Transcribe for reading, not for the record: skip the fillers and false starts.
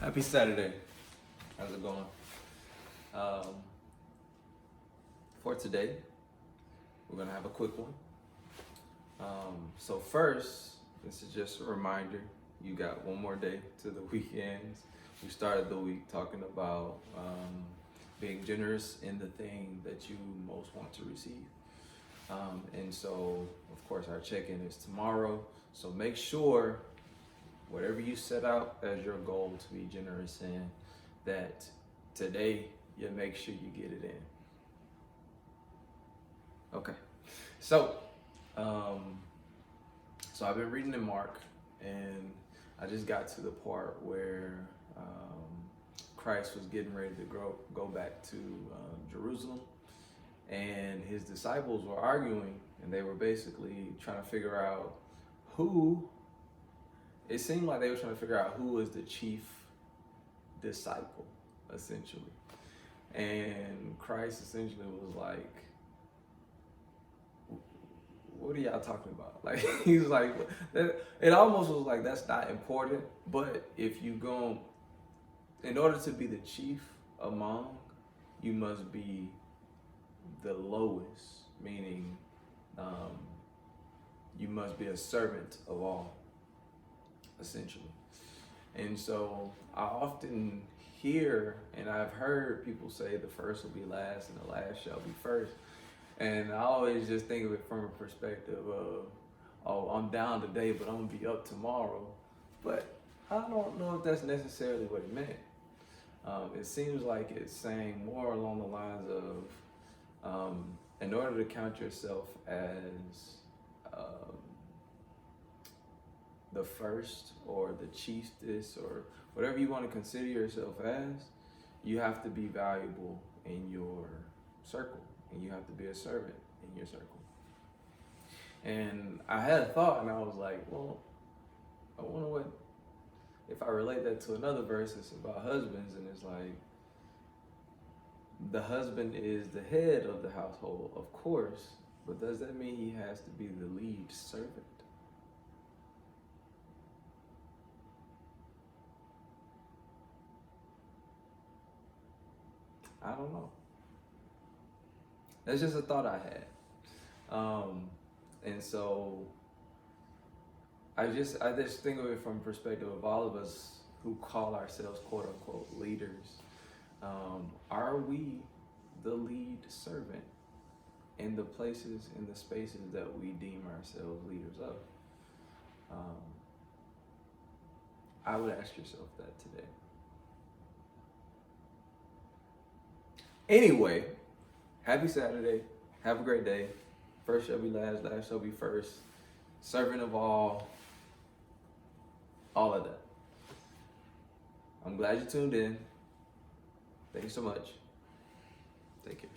Happy Saturday. How's it going? Um, for today, we're going to have a quick one. So first, this is just a reminder. You got one more day to the weekends. We started the week talking about being generous in the thing that you most want to receive. And so, of course, our check-in is tomorrow. So make sure whatever you set out as your goal to be generous in, that today you make sure you get it in. Okay. So, so I've been reading in Mark, and I just got to the part where Christ was getting ready to go back to Jerusalem, and his disciples were arguing, and they were basically trying to figure out who. It seemed like they were trying to figure out who was the chief disciple, essentially. And Christ essentially was like, what are y'all talking about? Like, he was like, it almost was like, that's not important. But if you go, in order to be the chief among, you must be the lowest, meaning you must be a servant of all, essentially. And so I often hear, and I've heard people say the first will be last and the last shall be first. And I always just think of it from a perspective of, oh, I'm down today, but I'm gonna be up tomorrow. But I don't know if that's necessarily what it meant. It seems like it's saying more along the lines of, in order to count yourself as the first or the chiefess or whatever you want to consider yourself as, you have to be valuable in your circle, and you have to be a servant in your circle. And I had a thought, and I was like, well, I wonder what, if I relate that to another verse, it's about husbands, and it's like, the husband is the head of the household, of course, but does that mean he has to be the lead servant? I don't know. That's just a thought I had. And so I just think of it from the perspective of all of us who call ourselves quote unquote leaders. Are we the lead servant in the places, in the spaces that we deem ourselves leaders of? I would ask yourself that today. Anyway, happy Saturday. Have a great day. First shall be last, last shall be first. Servant of all of that. I'm glad you tuned in. Thank you so much. Take care.